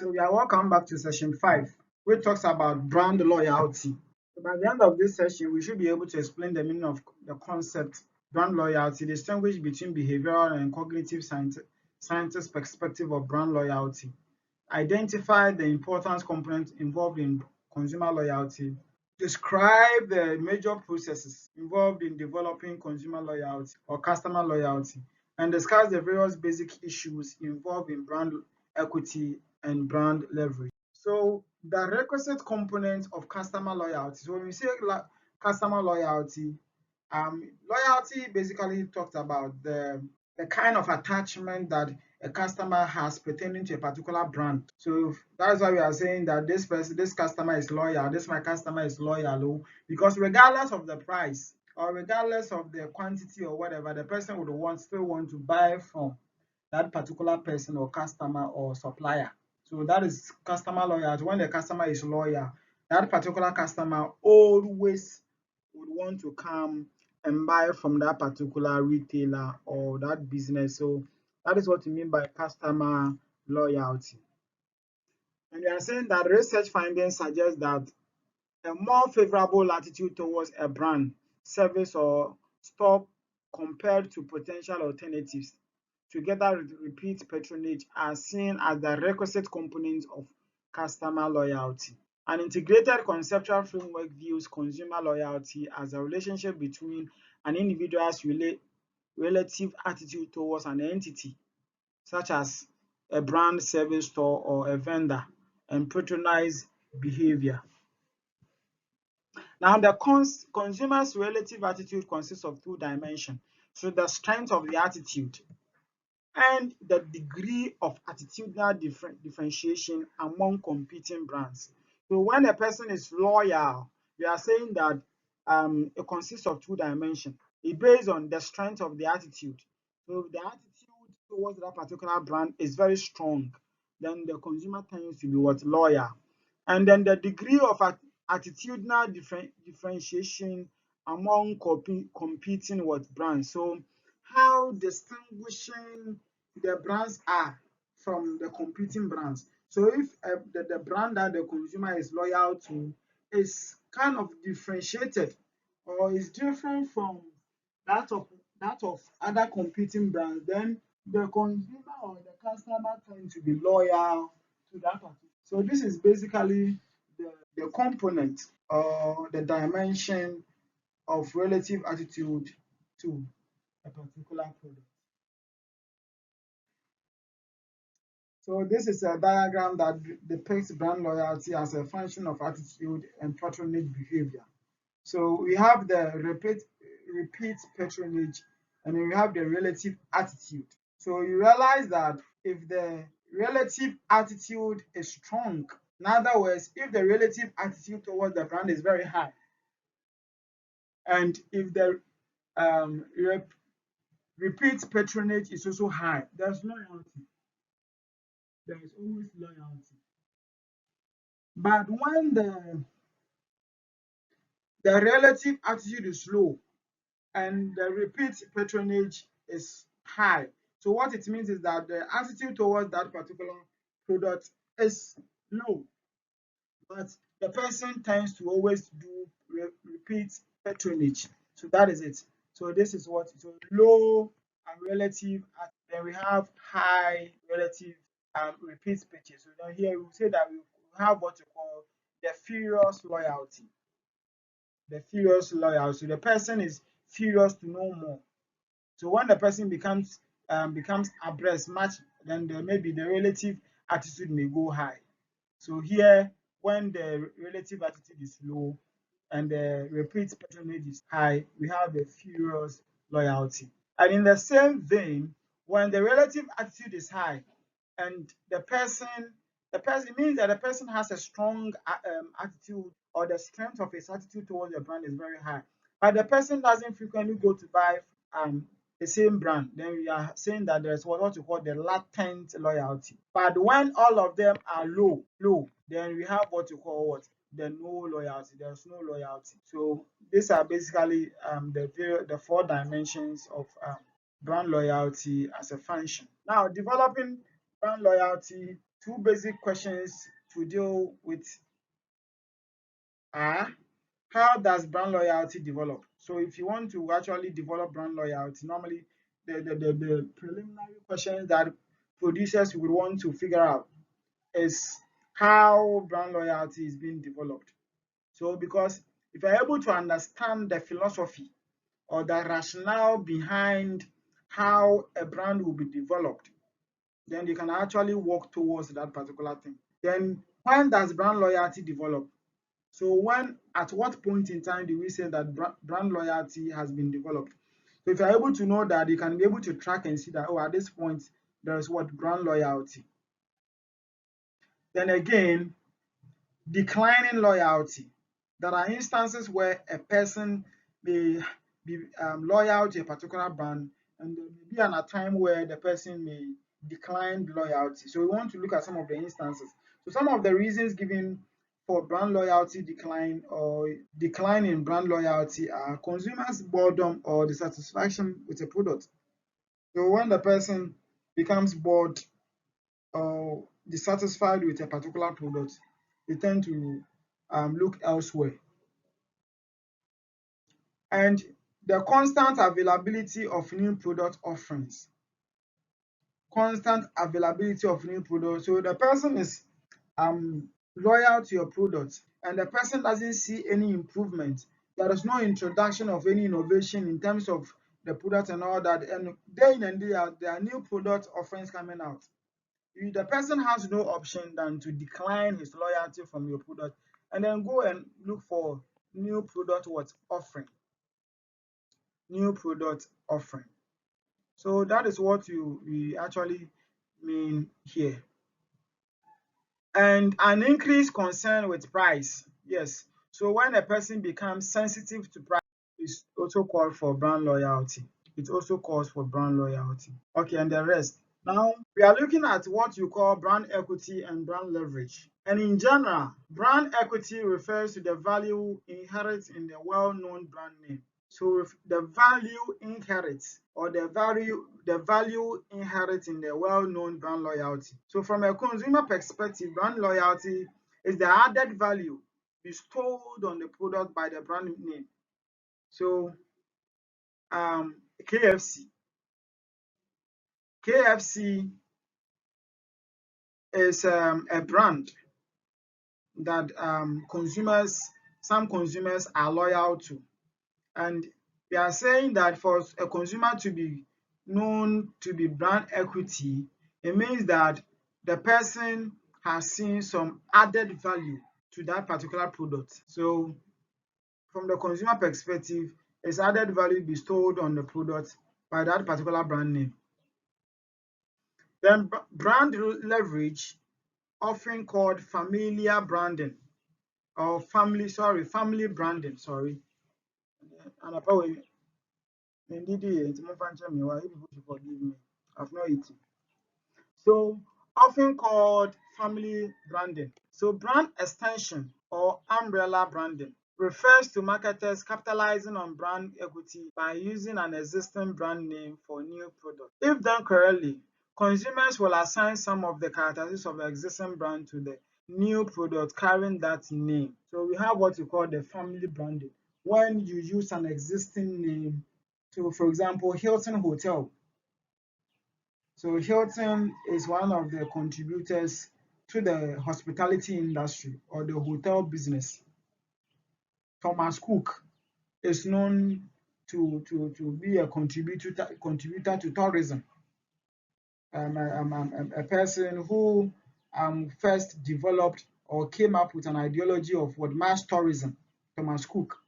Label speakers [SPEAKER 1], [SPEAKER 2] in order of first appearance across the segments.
[SPEAKER 1] So we are welcome back to session 5, which talks about brand loyalty. So by the end of this session, we should be able to explain the meaning of the concept brand loyalty, distinguish between behavioral and cognitive scientist perspective of brand loyalty, identify the important components involved in consumer loyalty, describe the major processes involved in developing consumer loyalty or customer loyalty, and discuss the various basic issues involved in brand equity and brand leverage. So the requisite components of customer loyalty. So when we say customer loyalty, loyalty basically talks about the kind of attachment that a customer has pertaining to a particular brand. So that's why we are saying that this customer is loyal, my customer is loyal, because regardless of the price or regardless of the quantity or whatever, the person would still want to buy from that particular person or customer or supplier. So that is customer loyalty. When the customer is loyal, that particular customer always would want to come and buy from that particular retailer or that business. So that is what we mean by customer loyalty. And we are saying that research findings suggest that a more favorable attitude towards a brand, service, or store compared to potential alternatives, together with repeat patronage, are seen as the requisite components of customer loyalty. An integrated conceptual framework views consumer loyalty as a relationship between an individual's relative attitude towards an entity, such as a brand, service, store, or a vendor, and patronized behavior. Now, the consumer's relative attitude consists of two dimensions. So the strength of the attitude and the degree of attitudinal differentiation among competing brands. So when a person is loyal, we are saying that it consists of two dimensions. It based on the strength of the attitude. So if the attitude towards that particular brand is very strong, then the consumer tends to be loyal. And then the degree of attitudinal differentiation among competing brands. So how distinguishing the brands are from the competing brands. So if the brand that the consumer is loyal to is kind of differentiated or is different from that of other competing brands, then the consumer or the customer tends to be loyal to that particular. So this is basically the component or the dimension of relative attitude to a particular product. So this is a diagram that depicts brand loyalty as a function of attitude and patronage behavior. So we have the repeat patronage, and then we have the relative attitude. So you realize that if the relative attitude is strong, in other words, if the relative attitude towards the brand is very high, and if the repeat patronage is also high, there's loyalty. There is always loyalty. But when the relative attitude is low and the repeat patronage is high, so what it means is that the attitude towards that particular product is low, but the person tends to always do repeat patronage. So that is it. So this is what, so low and relative, and then we have high relative repeat purchase. So now here we say that we have what you call the furious loyalty. The furious loyalty. So the person is furious to know more. So when the person becomes abreast much, then maybe the relative attitude may go high. So here, when the relative attitude is low and the repeat patronage is high, we have the furious loyalty. And in the same vein, when the relative attitude is high and the person means that the person has a strong attitude, or the strength of his attitude towards the brand is very high, but the person doesn't frequently go to buy the same brand, then we are saying that there's what you call the latent loyalty. But when all of them are low, then we have what you call the no loyalty. There's no loyalty. So these are basically the four dimensions of brand loyalty as a function. Now, developing brand loyalty two basic questions to deal with are: how does brand loyalty develop? So if you want to actually develop brand loyalty, normally the preliminary questions that producers would want to figure out is how brand loyalty is being developed. So because if you're able to understand the philosophy or the rationale behind how a brand will be developed, then you can actually work towards that particular thing. Then when does brand loyalty develop? So at what point in time do we say that brand loyalty has been developed? So if you're able to know that, you can be able to track and see that, oh, at this point, there's what brand loyalty. Then again, declining loyalty. There are instances where a person may be loyal to a particular brand, and there may be a time where the person may decline loyalty. So we want to look at some of the instances. So some of the reasons given for brand loyalty decline or decline in brand loyalty are consumers' boredom or dissatisfaction with a product. So when the person becomes bored or dissatisfied with a particular product, they tend to look elsewhere. And the constant availability of new product offerings. Constant availability of new products. So the person is loyal to your product and the person doesn't see any improvement. There is no introduction of any innovation in terms of the product and all that. And day in and day out, there are new product offerings coming out. The person has no option than to decline his loyalty from your product and then go and look for new product offering. So that is what we actually mean here. And an increased concern with price. Yes. So when a person becomes sensitive to price, it's also called for brand loyalty. It also calls for brand loyalty. Okay, and the rest. Now, we are looking at what you call brand equity and brand leverage. And in general, brand equity refers to the value inherent in the well-known brand name. So if the value inherent or the value inherent in the well-known brand loyalty. So from a consumer perspective, brand loyalty is the added value bestowed on the product by the brand name. So KFC is a brand that some consumers are loyal to. And we are saying that for a consumer to be known to be brand equity, it means that the person has seen some added value to that particular product. So from the consumer perspective, it's added value bestowed on the product by that particular brand name. Then brand leverage, often called familiar branding or family branding, sorry. And apparently, indeed, it's more fun to me. Why people should forgive me? I've not eaten. So often called family branding. So brand extension or umbrella branding refers to marketers capitalizing on brand equity by using an existing brand name for new products. If done correctly, consumers will assign some of the characteristics of the existing brand to the new product carrying that name. So we have what we call the family branding. When you use an existing name, so for example, Hilton Hotel. So Hilton is one of the contributors to the hospitality industry or the hotel business. Thomas Cook is known to be a contributor to tourism. A person who first developed or came up with an ideology of what mass tourism, Thomas Cook.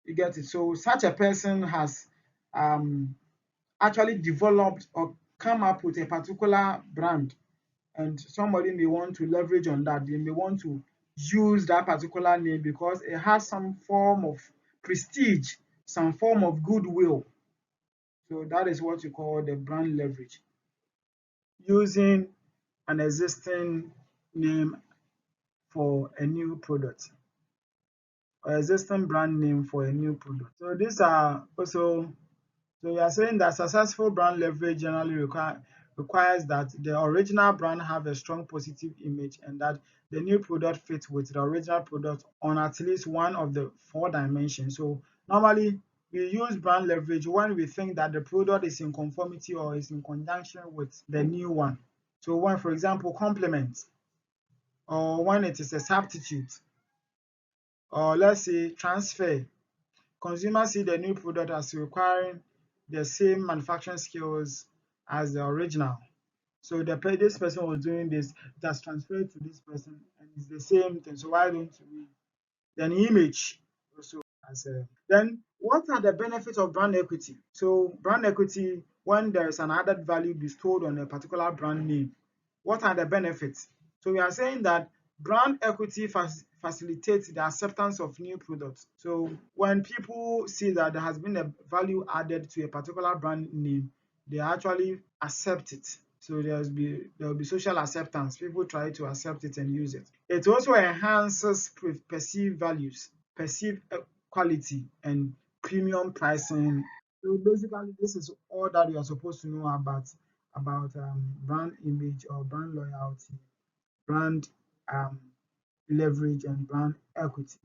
[SPEAKER 1] You get it? So such a person has actually developed or come up with a particular brand, and somebody may want to leverage on that. They may want to use that particular name because it has some form of prestige, some form of goodwill. So that is what you call the brand leverage. Using an existing name for a new product or existing brand name for a new product. So these are also, so we are saying that successful brand leverage generally requires that the original brand have a strong positive image and that the new product fits with the original product on at least one of the four dimensions. So normally we use brand leverage when we think that the product is in conformity or is in conjunction with the new one. So when, for example, complement, or when it is a substitute, or let's say transfer. Consumers see the new product as requiring the same manufacturing skills as the original. So this person was doing this, it has transferred to this person, and it's the same thing. So why don't we? Then image also as a. Then what are the benefits of brand equity? So brand equity, when there is an added value bestowed on a particular brand name, what are the benefits? So we are saying that brand equity facilitates the acceptance of new products. So when people see that there has been a value added to a particular brand name, they actually accept it. So there will be social acceptance. People try to accept it and use it. It also enhances perceived values, perceived quality, and premium pricing. So basically, this is all that you are supposed to know about brand image or brand loyalty, brand um, leverage, and brand equity.